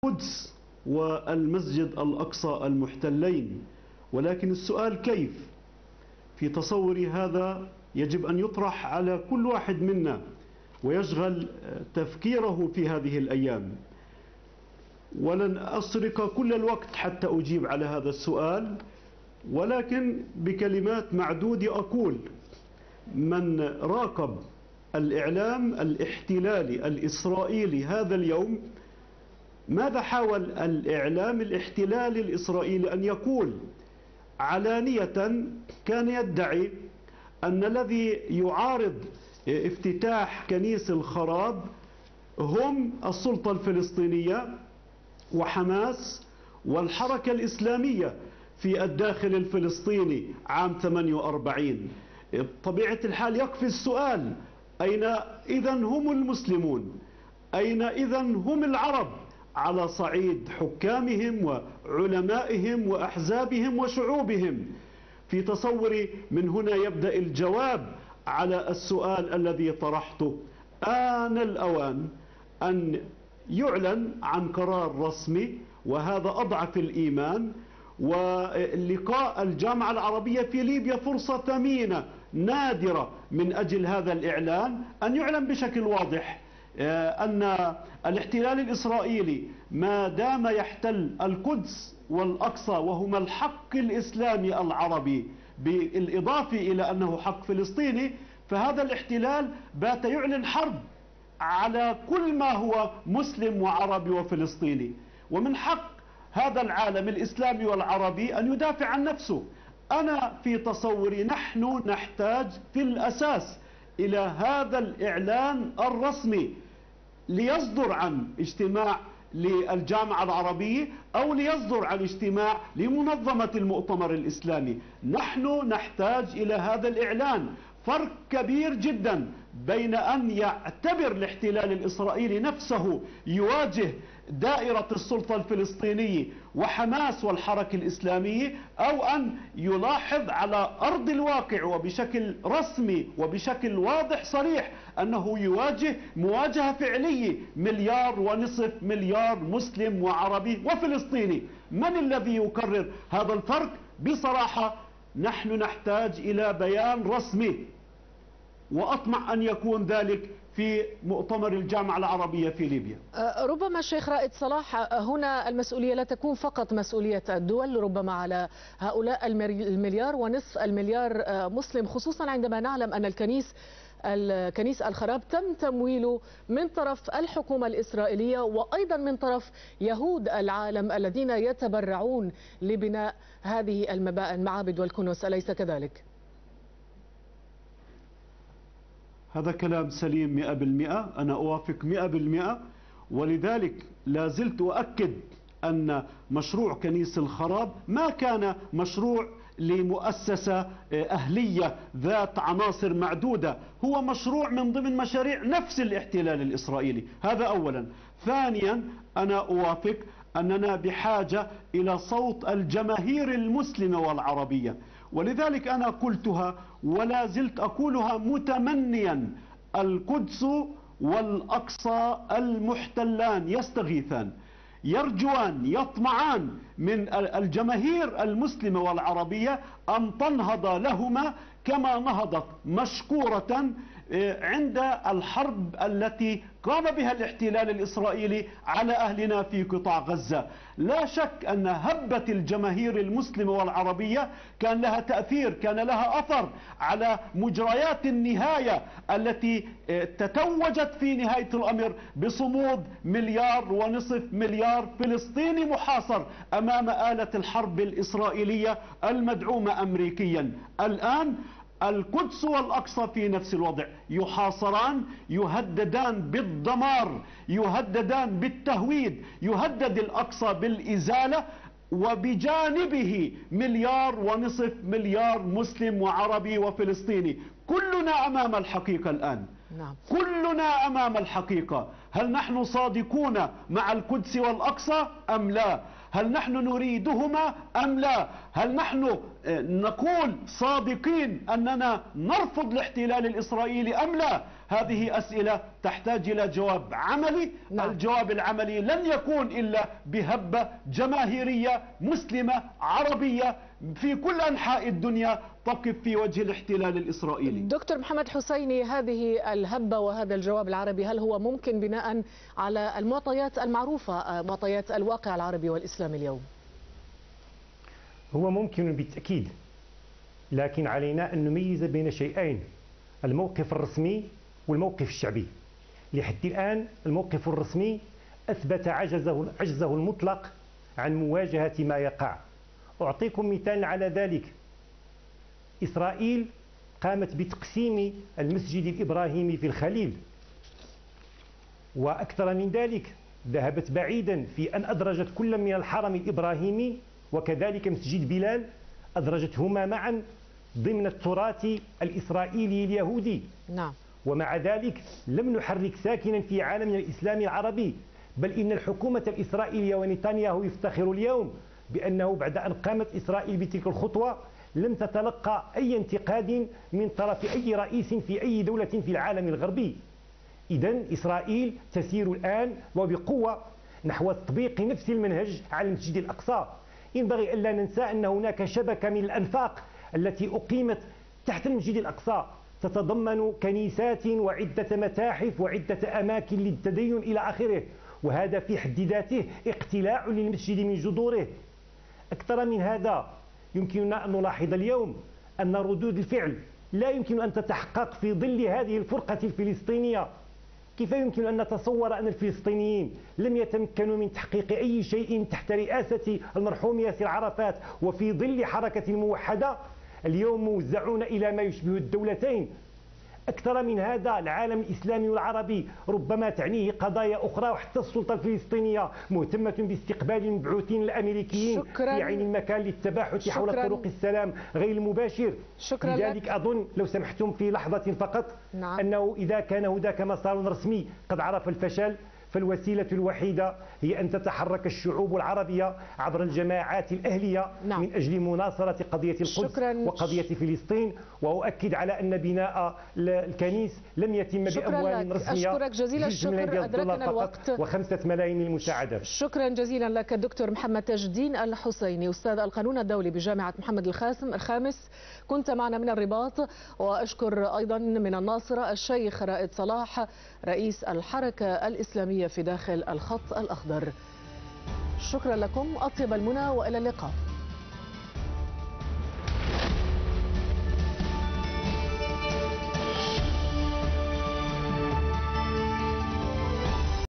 القدس والمسجد الأقصى المحتلين، ولكن السؤال كيف؟ في تصوري هذا يجب أن يطرح على كل واحد منا ويشغل تفكيره في هذه الأيام. ولن أسرق كل الوقت حتى أجيب على هذا السؤال، ولكن بكلمات معدودة أقول: من راقب الإعلام الاحتلالي الإسرائيلي هذا اليوم، ماذا حاول الإعلام الاحتلالي الإسرائيلي أن يقول؟ علانية كان يدعي أن الذي يعارض افتتاح كنيس الخراب هم السلطة الفلسطينية وحماس والحركة الإسلامية في الداخل الفلسطيني عام 48. بطبيعة الحال يكفي السؤال: أين إذن هم المسلمون؟ أين إذن هم العرب على صعيد حكامهم وعلمائهم وأحزابهم وشعوبهم؟ في تصوري من هنا يبدأ الجواب على السؤال الذي طرحته. آن الأوان أن يعلن عن قرار رسمي، وهذا أضعف الإيمان. ولقاء الجامعة العربية في ليبيا فرصة ثمينة نادرة من أجل هذا الإعلان، أن يعلن بشكل واضح أن الاحتلال الإسرائيلي ما دام يحتل القدس والأقصى وهما الحق الإسلامي العربي بالإضافة إلى أنه حق فلسطيني، فهذا الاحتلال بات يعلن حرب على كل ما هو مسلم وعربي وفلسطيني. ومن حق هذا العالم الإسلامي والعربي أن يدافع عن نفسه. أنا في تصوري نحن نحتاج في الأساس إلى هذا الإعلان الرسمي، ليصدر عن اجتماع للجامعة العربية أو ليصدر عن اجتماع لمنظمة المؤتمر الإسلامي. نحن نحتاج إلى هذا الإعلان. فرق كبير جدا بين أن يعتبر الاحتلال الإسرائيلي نفسه يواجه دائرة السلطة الفلسطينية وحماس والحركة الإسلامية، أو أن يلاحظ على أرض الواقع وبشكل رسمي وبشكل واضح صريح أنه يواجه مواجهة فعلية 1.5 مليار مسلم وعربي وفلسطيني. من الذي يقرر هذا الفرق؟ بصراحة نحن نحتاج إلى بيان رسمي، وأطمع أن يكون ذلك في مؤتمر الجامعة العربية في ليبيا. ربما الشيخ رائد صلاح، هنا المسؤولية لا تكون فقط مسؤولية الدول، ربما على هؤلاء 1.5 مليار مسلم، خصوصا عندما نعلم أن الكنيس الخراب تم تمويله من طرف الحكومة الإسرائيلية وأيضا من طرف يهود العالم الذين يتبرعون لبناء هذه المعابد والكنوس، أليس كذلك؟ هذا كلام سليم 100%، أنا أوافق 100%. ولذلك لا زلت أؤكد أن مشروع كنيس الخراب ما كان مشروع لمؤسسة أهلية ذات عناصر معدودة، هو مشروع من ضمن مشاريع نفس الاحتلال الإسرائيلي. هذا أولا. ثانيا، أنا أوافق أننا بحاجة إلى صوت الجماهير المسلمة والعربية، ولذلك أنا قلتها ولا زلت أقولها متمنيا: القدس والأقصى المحتلان يستغيثان، يرجوان، يطمعان من الجماهير المسلمة والعربية أن تنهض لهما كما نهضت مشكورة عند الحرب التي قام بها الاحتلال الإسرائيلي على أهلنا في قطاع غزة. لا شك أن هبة الجماهير المسلمة والعربية كان لها تأثير، كان لها أثر على مجريات النهاية التي تتوجت في نهاية الأمر بصمود 1.5 مليار فلسطيني محاصر أمام آلة الحرب الإسرائيلية المدعومة أمريكيا. الآن القدس والأقصى في نفس الوضع، يحاصران، يهددان بالدمار، يهددان بالتهويد، يهدد الأقصى بالإزالة، وبجانبه 1.5 مليار مسلم وعربي وفلسطيني. كلنا أمام الحقيقة الآن. نعم. كلنا أمام الحقيقة. هل نحن صادقون مع القدس والأقصى أم لا؟ هل نحن نريدهما أم لا؟ هل نحن نقول صادقين أننا نرفض الاحتلال الإسرائيلي أم لا؟ هذه أسئلة تحتاج إلى جواب عملي. نعم. الجواب العملي لن يكون إلا بهبة جماهيرية مسلمة عربية في كل أنحاء الدنيا تقف في وجه الاحتلال الإسرائيلي. دكتور محمد حسيني، هذه الهبة وهذا الجواب العربي هل هو ممكن بناء على المعطيات المعروفة، معطيات الواقع العربي والإسلامي اليوم؟ هو ممكن بالتأكيد، لكن علينا أن نميز بين شيئين: الموقف الرسمي والموقف الشعبي. لحد الآن الموقف الرسمي أثبت عجزه المطلق عن مواجهة ما يقع. أعطيكم مثال على ذلك. إسرائيل قامت بتقسيم المسجد الإبراهيمي في الخليل، وأكثر من ذلك ذهبت بعيدا في أن أدرجت كل من الحرم الإبراهيمي وكذلك مسجد بلال، أدرجتهما معا ضمن التراث الإسرائيلي اليهودي. نعم. ومع ذلك لم نحرك ساكنا في عالمنا الإسلامي العربي، بل إن الحكومة الإسرائيلية ونتنياهو يفتخر اليوم بأنه بعد أن قامت إسرائيل بتلك الخطوة لم تتلقى أي انتقاد من طرف أي رئيس في أي دولة في العالم الغربي. إذن إسرائيل تسير الآن وبقوة نحو تطبيق نفس المنهج على المسجد الأقصى. ينبغي ألا ننسى أن هناك شبكة من الأنفاق التي أقيمت تحت المسجد الأقصى تتضمن كنيسات وعدة متاحف وعدة أماكن للتدين إلى آخره، وهذا في حد ذاته اقتلاع للمسجد من جذوره. أكثر من هذا، يمكننا أن نلاحظ اليوم أن ردود الفعل لا يمكن أن تتحقق في ظل هذه الفرقة الفلسطينية. كيف يمكن أن نتصور أن الفلسطينيين لم يتمكنوا من تحقيق أي شيء تحت رئاسة المرحوم ياسر عرفات وفي ظل حركة موحدة اليوم موزعون إلى ما يشبه الدولتين؟ أكثر من هذا، العالم الإسلامي والعربي ربما تعنيه قضايا أخرى، وحتى السلطة الفلسطينية مهتمة باستقبال المبعوثين الأمريكيين في عين المكان للتباحث حول طرق السلام غير المباشر. لذلك أظن لو سمحتم في لحظة فقط، نعم. أنه إذا كان هناك مسار رسمي قد عرف الفشل، فالوسيلة الوحيدة هي أن تتحرك الشعوب العربية عبر الجماعات الأهلية، نعم. من أجل مناصرة قضية القدس وقضية فلسطين. وأؤكد على أن بناء الكنيس لم يتم بأموال رسمية. أشكرك جزيلا الشكر، أدركنا الوقت، و5 ملايين المساعدات. شكرا جزيلا لك الدكتور محمد تاج الدين الحسيني، أستاذ القانون الدولي بجامعة محمد الخامس، كنت معنا من الرباط. وأشكر أيضا من الناصرة الشيخ رائد صلاح رئيس الحركة الإسلامية في داخل الخط الأخضر. شكرا لكم، أطيب المنى وإلى اللقاء.